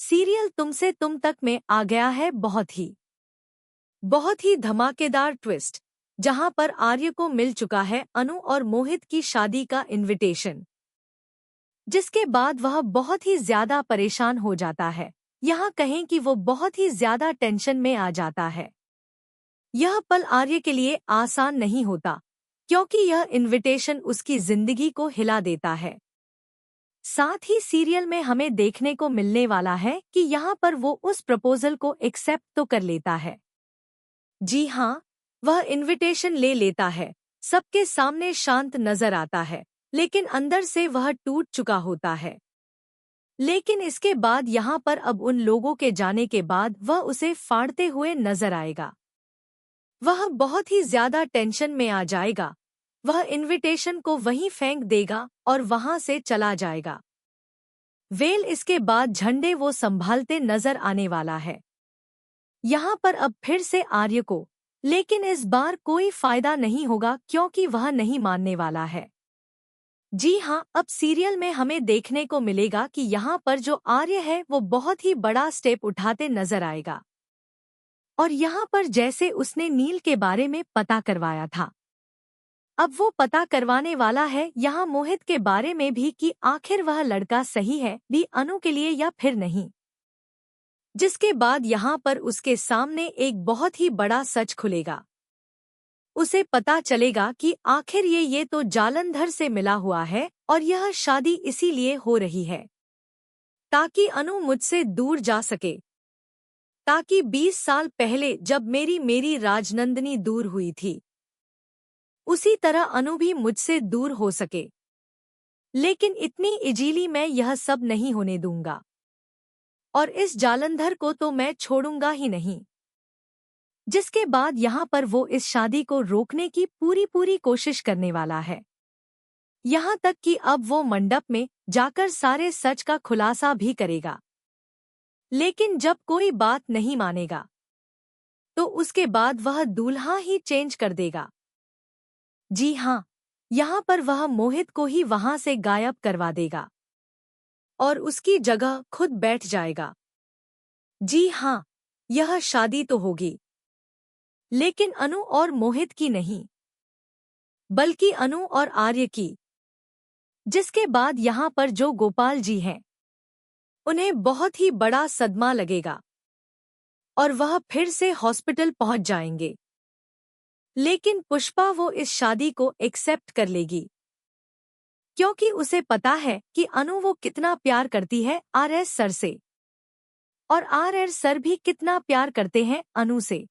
Serial तुमसे तुम तक में आ गया है बहुत ही धमाकेदार ट्विस्ट, जहां पर आर्य को मिल चुका है अनु और मोहित की शादी का इनविटेशन, जिसके बाद वह बहुत ही ज्यादा परेशान हो जाता है। यहाँ कहें कि वो बहुत ही ज्यादा टेंशन में आ जाता है। यह पल आर्य के लिए आसान नहीं होता, क्योंकि यह इनविटेशन उसकी जिंदगी को हिला देता है। साथ ही सीरियल में हमें देखने को मिलने वाला है कि यहाँ पर वो उस प्रपोजल को एक्सेप्ट तो कर लेता है। जी हाँ, वह इनविटेशन ले लेता है, सबके सामने शांत नजर आता है, लेकिन अंदर से वह टूट चुका होता है। लेकिन इसके बाद यहाँ पर अब उन लोगों के जाने के बाद वह उसे फाड़ते हुए नजर आएगा। वह बहुत ही ज्यादा टेंशन में आ जाएगा। वह इनविटेशन को वहीं फेंक देगा और वहां से चला जाएगा। वेल इसके बाद झंडे वो संभालते नजर आने वाला है। यहाँ पर अब फिर से आर्य को, लेकिन इस बार कोई फायदा नहीं होगा क्योंकि वह नहीं मानने वाला है। जी हाँ, अब सीरियल में हमें देखने को मिलेगा कि यहाँ पर जो आर्य है वो बहुत ही बड़ा स्टेप उठाते नजर आएगा। और यहाँ पर जैसे उसने नील के बारे में पता करवाया था, अब वो पता करवाने वाला है यहाँ मोहित के बारे में भी कि आखिर वह लड़का सही है भी अनु के लिए या फिर नहीं। जिसके बाद यहाँ पर उसके सामने एक बहुत ही बड़ा सच खुलेगा। उसे पता चलेगा कि आखिर ये तो जालंधर से मिला हुआ है और यह शादी इसीलिए हो रही है ताकि अनु मुझसे दूर जा सके, ताकि 20 साल पहले जब मेरी राजनंदिनी दूर हुई थी, उसी तरह अनु भी मुझसे दूर हो सके। लेकिन इतनी इजीली मैं यह सब नहीं होने दूंगा, और इस जालंधर को तो मैं छोड़ूंगा ही नहीं। जिसके बाद यहाँ पर वो इस शादी को रोकने की पूरी कोशिश करने वाला है। यहाँ तक कि अब वो मंडप में जाकर सारे सच का खुलासा भी करेगा। लेकिन जब कोई बात नहीं मानेगा, तो उसके बाद वह दूल्हा ही चेंज कर देगा। जी हाँ, यहाँ पर वह मोहित को ही वहां से गायब करवा देगा और उसकी जगह खुद बैठ जाएगा। जी हाँ, यह शादी तो होगी, लेकिन अनु और मोहित की नहीं, बल्कि अनु और आर्य की। जिसके बाद यहाँ पर जो गोपाल जी हैं, उन्हें बहुत ही बड़ा सदमा लगेगा और वह फिर से हॉस्पिटल पहुंच जाएंगे। लेकिन पुष्पा वो इस शादी को एक्सेप्ट कर लेगी, क्योंकि उसे पता है कि अनु वो कितना प्यार करती है आरएस सर से, और आरएस सर भी कितना प्यार करते हैं अनु से।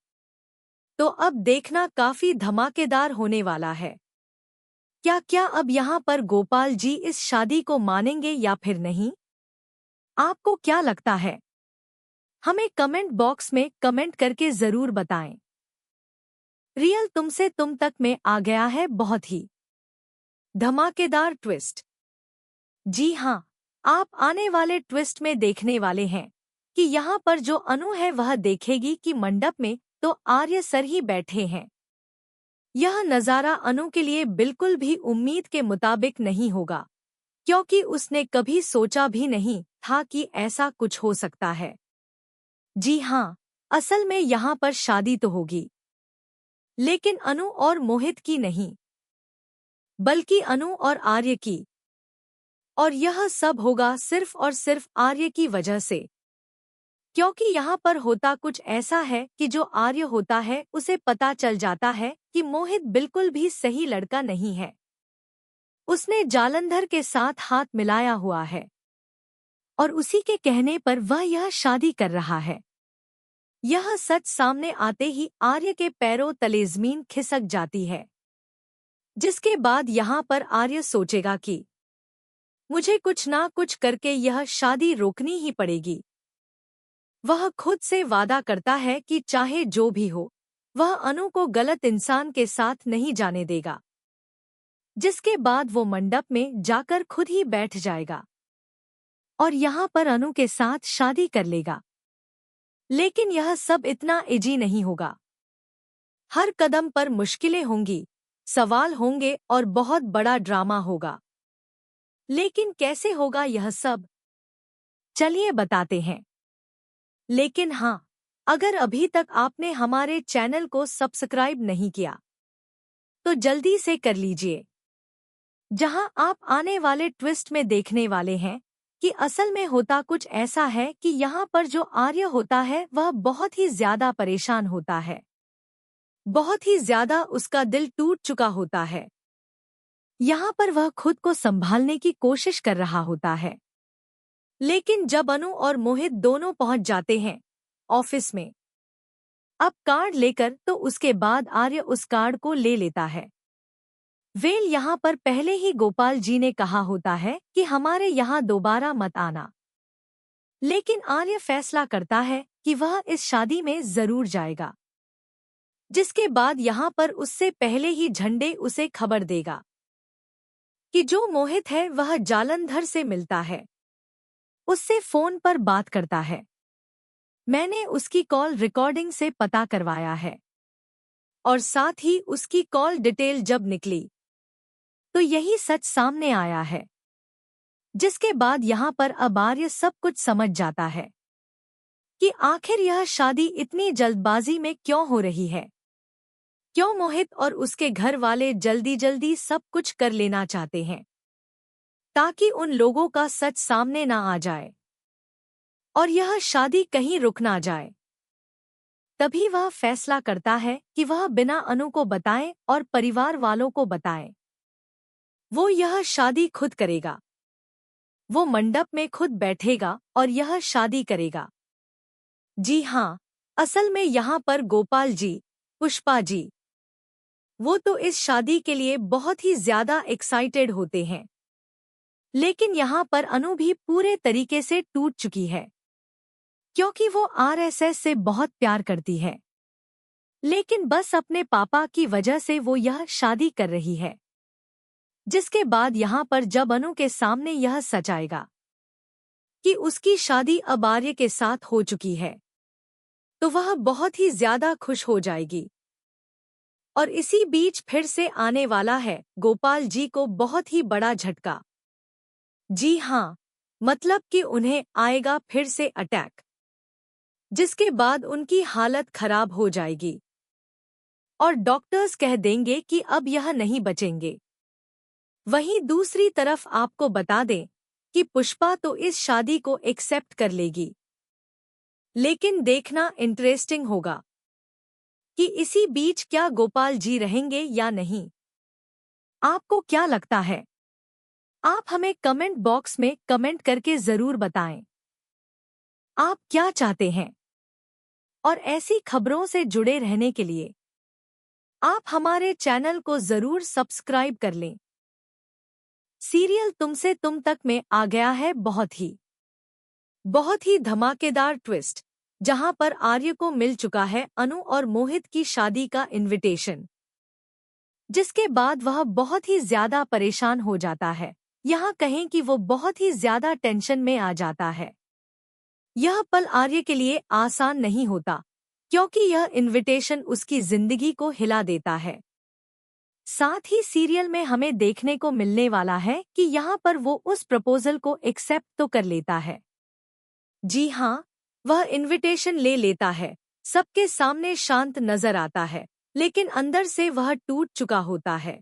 तो अब देखना काफी धमाकेदार होने वाला है। क्या अब यहाँ पर गोपाल जी इस शादी को मानेंगे या फिर नहीं? आपको क्या लगता है? हमें कमेंट बॉक्स में कमेंट करके जरूर बताएं। रियल तुमसे तुम तक में आ गया है बहुत ही धमाकेदार ट्विस्ट। जी हाँ, आप आने वाले ट्विस्ट में देखने वाले हैं कि यहाँ पर जो अनु है वह देखेगी कि मंडप में तो आर्य सर ही बैठे हैं। यह नज़ारा अनु के लिए बिल्कुल भी उम्मीद के मुताबिक नहीं होगा, क्योंकि उसने कभी सोचा भी नहीं था कि ऐसा कुछ हो सकता है। जी हाँ, असल में यहाँ पर शादी तो होगी, लेकिन अनु और मोहित की नहीं, बल्कि अनु और आर्य की। और यह सब होगा सिर्फ और सिर्फ आर्य की वजह से, क्योंकि यहाँ पर होता कुछ ऐसा है कि जो आर्य होता है उसे पता चल जाता है कि मोहित बिल्कुल भी सही लड़का नहीं है। उसने जालंधर के साथ हाथ मिलाया हुआ है और उसी के कहने पर वह यह शादी कर रहा है। यह सच सामने आते ही आर्य के पैरों तले जमीन खिसक जाती है। जिसके बाद यहाँ पर आर्य सोचेगा कि मुझे कुछ ना कुछ करके यह शादी रोकनी ही पड़ेगी। वह खुद से वादा करता है कि चाहे जो भी हो, वह अनु को गलत इंसान के साथ नहीं जाने देगा। जिसके बाद वो मंडप में जाकर खुद ही बैठ जाएगा और यहाँ पर अनु के साथ शादी कर लेगा। लेकिन यह सब इतना इजी नहीं होगा। हर कदम पर मुश्किलें होंगी, सवाल होंगे और बहुत बड़ा ड्रामा होगा। लेकिन कैसे होगा यह सब? चलिए बताते हैं। लेकिन हाँ, अगर अभी तक आपने हमारे चैनल को सब्सक्राइब नहीं किया तो जल्दी से कर लीजिए, जहां आप आने वाले ट्विस्ट में देखने वाले हैं कि असल में होता कुछ ऐसा है कि यहाँ पर जो आर्य होता है वह बहुत ही ज्यादा परेशान होता है, बहुत ही ज्यादा उसका दिल टूट चुका होता है। यहाँ पर वह खुद को संभालने की कोशिश कर रहा होता है, लेकिन जब अनु और मोहित दोनों पहुंच जाते हैं ऑफिस में अब कार्ड लेकर, तो उसके बाद आर्य उस कार्ड को ले लेता है। वेल यहाँ पर पहले ही गोपाल जी ने कहा होता है कि हमारे यहाँ दोबारा मत आना, लेकिन आर्य फैसला करता है कि वह इस शादी में जरूर जाएगा, जिसके बाद यहाँ पर उससे पहले ही झंडे उसे खबर देगा कि जो मोहित है वह जालंधर से मिलता है, उससे फोन पर बात करता है। मैंने उसकी कॉल रिकॉर्डिंग से पता करवाया है और साथ ही उसकी कॉल डिटेल जब निकली तो यही सच सामने आया है, जिसके बाद यहाँ पर अब आर्य सब कुछ समझ जाता है कि आखिर यह शादी इतनी जल्दबाजी में क्यों हो रही है, क्यों मोहित और उसके घर वाले जल्दी जल्दी सब कुछ कर लेना चाहते हैं ताकि उन लोगों का सच सामने ना आ जाए और यह शादी कहीं रुक ना जाए। तभी वह फैसला करता है कि वह बिना अनु को बताए और परिवार वालों को बताए, वो यह शादी खुद करेगा, वो मंडप में खुद बैठेगा और यह शादी करेगा। जी हाँ, असल में यहाँ पर गोपाल जी, पुष्पा जी, वो तो इस शादी के लिए बहुत ही ज्यादा एक्साइटेड होते हैं, लेकिन यहाँ पर अनु भी पूरे तरीके से टूट चुकी है, क्योंकि वो आरएसएस से बहुत प्यार करती है, लेकिन बस अपने पापा की वजह से वो यह शादी कर रही है। जिसके बाद यहाँ पर जब अनु के सामने यह सच आएगा कि उसकी शादी अब आर्य के साथ हो चुकी है, तो वह बहुत ही ज्यादा खुश हो जाएगी। और इसी बीच फिर से आने वाला है गोपाल जी को बहुत ही बड़ा झटका। जी हाँ, मतलब कि उन्हें आएगा फिर से अटैक, जिसके बाद उनकी हालत खराब हो जाएगी और डॉक्टर्स कह देंगे कि अब यह नहीं बचेंगे। वहीं दूसरी तरफ आपको बता दें कि पुष्पा तो इस शादी को एक्सेप्ट कर लेगी, लेकिन देखना इंटरेस्टिंग होगा कि इसी बीच क्या गोपाल जी रहेंगे या नहीं। आपको क्या लगता है? आप हमें कमेंट बॉक्स में कमेंट करके जरूर बताएं। आप क्या चाहते हैं? और ऐसी खबरों से जुड़े रहने के लिए आप हमारे चैनल को जरूर सब्सक्राइब कर लें। सीरियल तुमसे तुम तक में आ गया है बहुत ही धमाकेदार ट्विस्ट, जहां पर आर्य को मिल चुका है अनु और मोहित की शादी का इनविटेशन, जिसके बाद वह बहुत ही ज्यादा परेशान हो जाता है। यहाँ कहें कि वो बहुत ही ज्यादा टेंशन में आ जाता है। यह पल आर्य के लिए आसान नहीं होता, क्योंकि यह इनविटेशन उसकी जिंदगी को हिला देता है। साथ ही सीरियल में हमें देखने को मिलने वाला है कि यहाँ पर वो उस प्रपोजल को एक्सेप्ट तो कर लेता है। जी हाँ, वह इनविटेशन ले लेता है, सबके सामने शांत नजर आता है, लेकिन अंदर से वह टूट चुका होता है।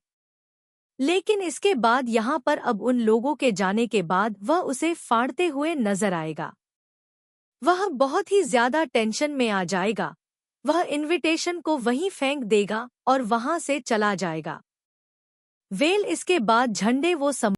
लेकिन इसके बाद यहाँ पर अब उन लोगों के जाने के बाद वह उसे फाड़ते हुए नजर आएगा। वह बहुत ही ज्यादा टेंशन में आ जाएगा, वह इनविटेशन को वहीं फेंक देगा और वहां से चला जाएगा। वेल इसके बाद झंडे वो